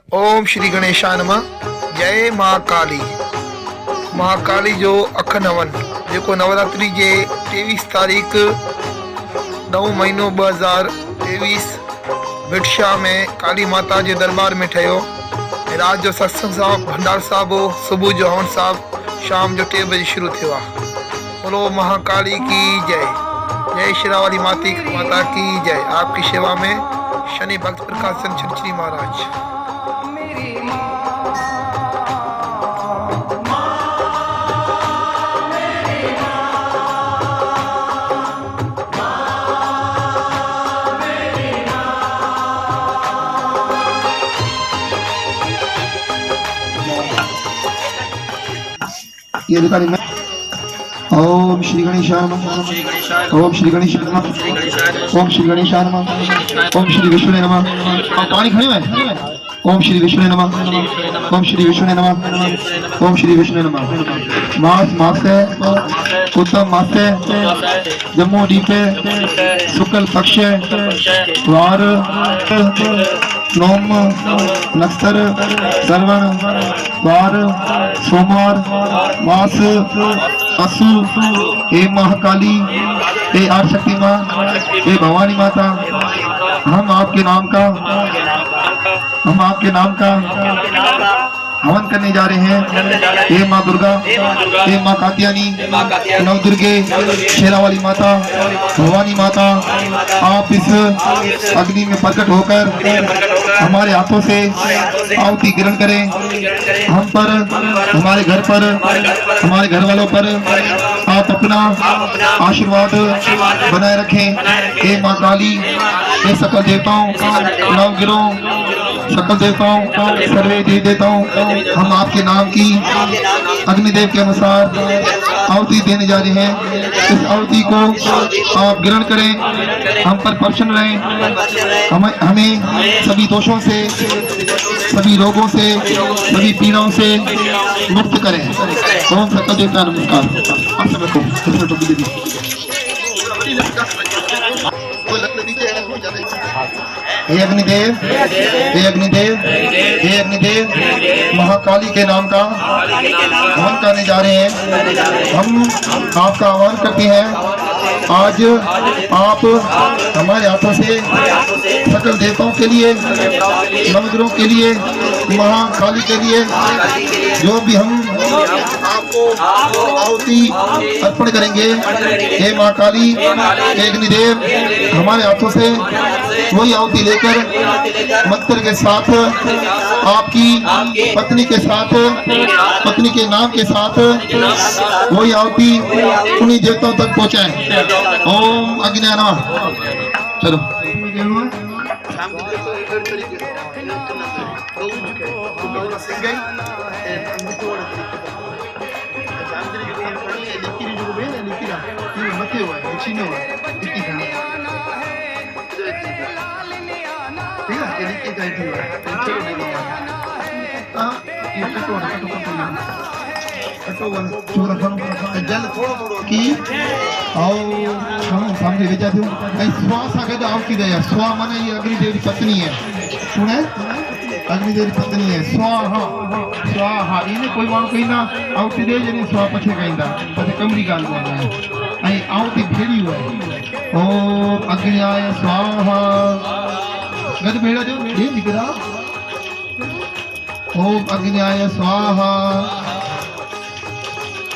ओम श्री गणेशाय नमः। जय महाकाली। महाकाली जो अखन हवन जेको नवरात्रि जे 23 तारीख़ 9 महीनो 2023 विटशा में काली माता जे दरबार में ठहियो। रात जो सत्संग साहब भंडार साहब हो, सुबह जो हवन साहब शाम जो 3 बजे शुरू थियो आहे। बोलो महाकाली की जय। जय शेरावाली माता की जय। आपकी सेवा में शनि भक्त प्रकाश चंद छत्रछी महाराज। ये दुकान में ओम श्री गणेशाय नमः। ओम श्री गणेशाय नमः। ओम श्री गणेशाय नमः। ओम श्री विष्णु नमः। पानी खड़े में ओम श्री विष्णु नमः। ओम श्री विष्णु नमः। ओम श्री विष्णु नमः। मास है उत्तम मास है जम्मू दीपे शुक्ल पक्ष वार नोम नक्षत्र श्रवण वार सोमवार मास असु हे महाकाली हे आदिशक्ति माँ हे भवानी माता हम आपके नाम का हवन करने जा रहे हैं। हे माँ दुर्गा हे माँ कात्यायनी नव दुर्गे शेरावाली माता भवानी माता आप इस अग्नि में प्रकट होकर हमारे हाथों से आहुति ग्रहण करें। हम पर हमारे घर पर हमारे घर वालों पर आप अपना आशीर्वाद बनाए रखें। हे माँ काली हे सकल देवताओं नवगिरों सकल देवताओं सर्वे देवी देवताओं हम आपके नाम की अग्निदेव के अनुसार आहुति देने जा रहे हैं। इस आहुति को आप ग्रहण करें। हम पर प्रसन्न रहें। हमें सभी दोषों से सभी रोगों से सभी पीड़ाओं से मुक्त करें। ओम सकल देवता नमस्कार। हे अग्निदेव हे अग्निदेव हे अग्निदेव महाकाली के नाम का हवन करने जा रहे हैं। हम आपका आह्वान करते हैं। आज आप हमारे हाथों से सकल देवताओं के लिए नवग्रहों के लिए महाकाली के लिए जो भी हम आपको आहुति अर्पण करेंगे। हे महाकाली हे अग्निदेव हमारे हाथों से वही आहुति लेकर मंत्र के साथ आपकी पत्नी के साथ पत्नी के नाम के साथ वही आहुति उन्हीं देवताओं तक पहुंचाएं। ओम अग्नि नमः। चलो की सामने भेजा थी स्वा सागर आहुति दया। स्वा माना ये अग्निदेव की पत्नी है। सुने अग्निदेव की पत्नी है स्वाहा स्वाहा। इन्हें कोई माण्हू कहीं ना आहुति दे जने स्वा पछे कहिंदा पछे कमरी गाल बोलना है ऐं आहुति भेड़ी हुआ है। ओम अग्न्याय स्वाहा गद भेड़ा जो ये निकरा। ओम अग्न्याय स्वाहा।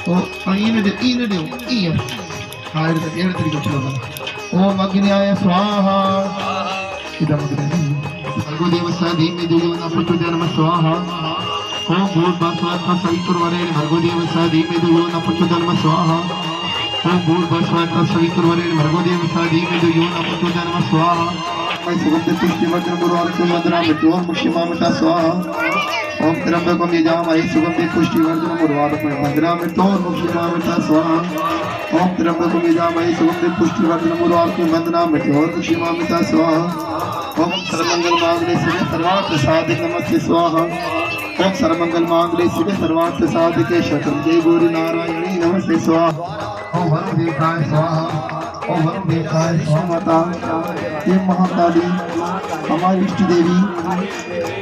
ओ इन दे ई हायर तक एड़ तरीके चलो। ओम अग्न्याय स्वाहा। इदम भर्गोदेव धीमे दुर्योधन प्रचोदयात् स्वाहा। ओम भूर्भुवस्सुः सवितुर्वरेण्यं भर्गोदेव धीमे दुर्योधन प्रचोदयात् स्वाहा। ओम भूर्भुवस्सुः सवितुर्वरेण्यं भर्गोदेव धीमे दुर्योधन प्रचोदयात् स्वाहा। मैं सुगंधित पुष्टिवर्धन गुरुवाक्यं वदनामि त्वं मुक्ष्यमामृता स्वाहा। ओम त्र्यंबकं यजामहे सुगंधित पुष्टिवर्धन गुरुवाक्यं वदनामि त्वं मुक्ष्यमामृता स्वाहा। ओम त्र्यंबकं यजामहे सुगंधित पुष्टिवर्धन गुरुवाक्यं वदनामि त्वं मुक्ष्यमामृता स्वाहा। ओम सर्वमंगल मांगल्ये शिवे सर्वार्थ साधिके नमस्ते स्वाहा। ओम सर्वमंगल मांगल्ये शिवे सर्वार्थ साधिके शतंजे गौरी नारायणी नमस्ते स्वाहा। ओम वरुण देवताय स्वाहा। ओम वरुण देवताय स्वाहा। माता हे महाकाली हमारी इष्ट देवी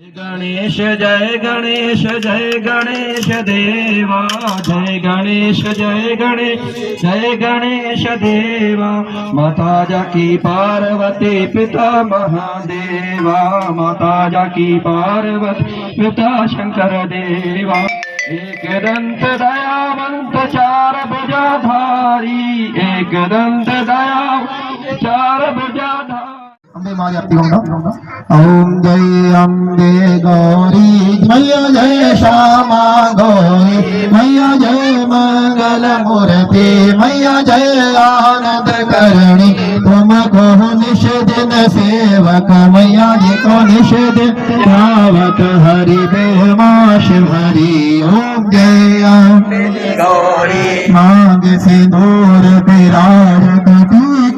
गणेश जय गणेश देवा जय गणेश जय गणेश देवा। माता जाकी पार्वती पिता महादेवा माता जाकी पार्वती पिता शंकर देवा। एक दंत दयावंत चार भुजाधारी एक दंत दयावंत चार भुजाधारी। अम्बे मारी आरती होगा। ओम जय अम्बे गौरी मैया जय श्यामा गौरी मैया जय मंगल मूर्ति मैया जय आनंद करणी तुमको निश दिन सेवक मैया जी को निश दिन धावक हरि देह माश हरि। ओम जय अम्बे गौरी मांग सिंदूर विराज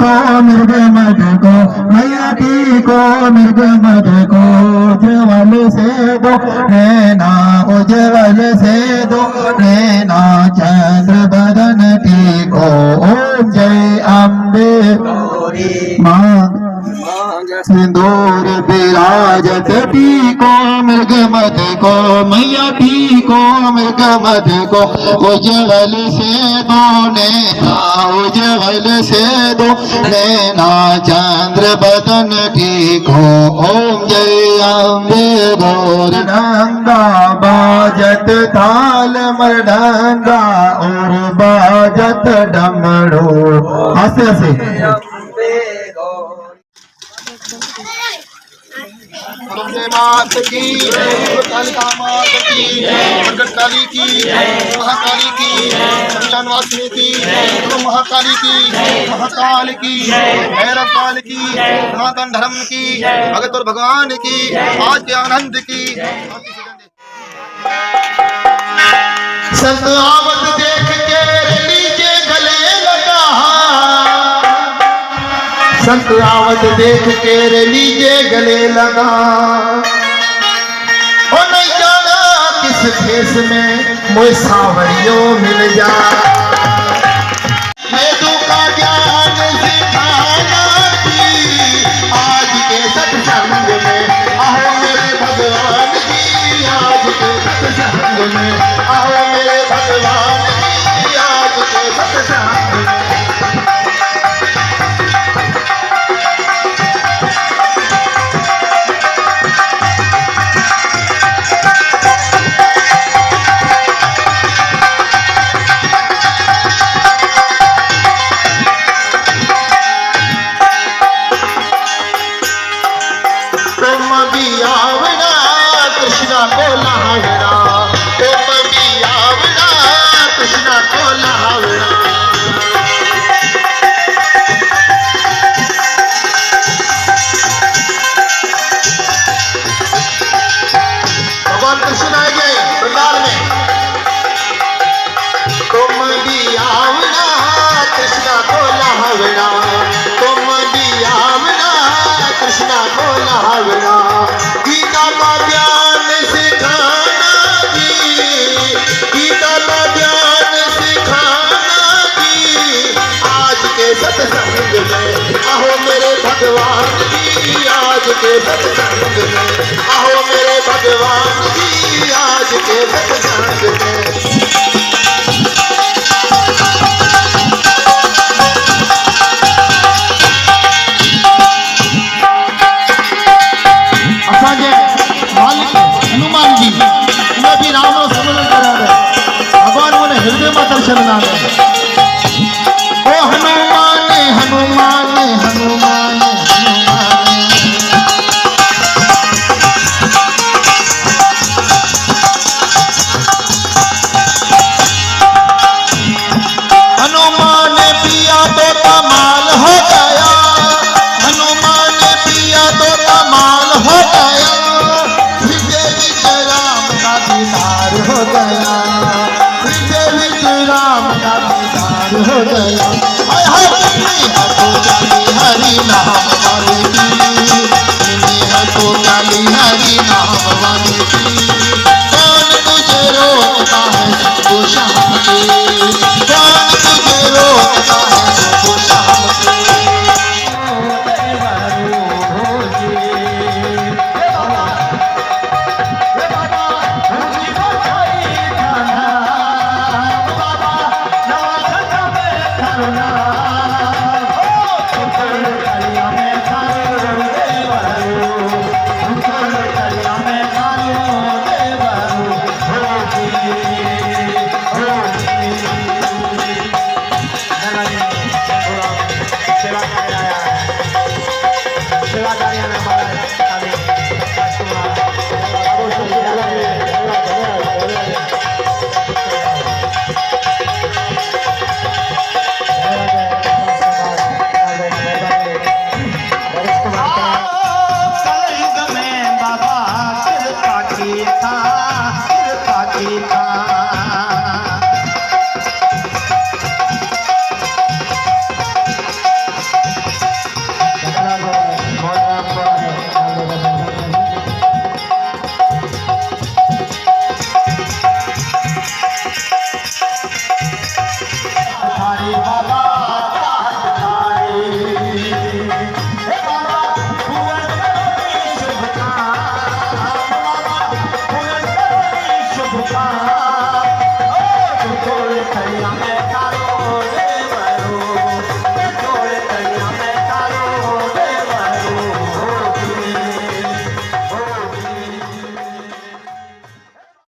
को मृग मद को मैया की को मृग मद को उज्जवल से दो नैना उज्जवल से दो नैना चंद्र बदन की को। ओम जय अम्बे मां सिंदूर विराजत टीको मृग मद को मैया टीको मृग मद को उज्जवल से दो नैना उज्जवल से दो नैना चंद्र बदन टीको। ओम जय अम्बे गौरी नंगा बाजत ताल मृदंगा और बाजत डमरू। हंसे हंसे दुर्गे मात की कालिका मात की प्रकट काली की महाकाली की शमशानवासिनी की महाकाली की महाकाल की भैरव काल की सनातन धर्म की भगत और भगवान की आज आनंद की। संत आवत देख के लीजिए गले लगा संत आवत देख के लीजिए गले लगा। और नहीं जाना किस भेष में मोए सावरियों मिल जा। वेदों का ज्ञान सिखाना की आज के सत्संग में आओ मेरे भगवान जी आज के सत्संग में आओ मेरे भगवान जी आज के सत्संग में। गीता का ज्ञान सिखाना जी गीता का ज्ञान सिखाना जी आज के सत्संग में आओ मेरे भगवान जी आज के सत्संग में आओ मेरे भगवान जी आज के सत्संग में। हनुमान जी मैं भी राम और समरण करा भगवान बोले हृदय में दर्शन ना ओ हनुमान हनुमान हनुमान हनुमान पिया तो कमाल हो गया हनुमान पिया तो कमाल हो गया हो गया राम का दीदार हो गया। हरि नाम वाले की तो काली हरि नाम वाले की कौन तुझे रोकता है सबको शाम के कौन तुझे रोकता है सबको शाम के। खड़िया में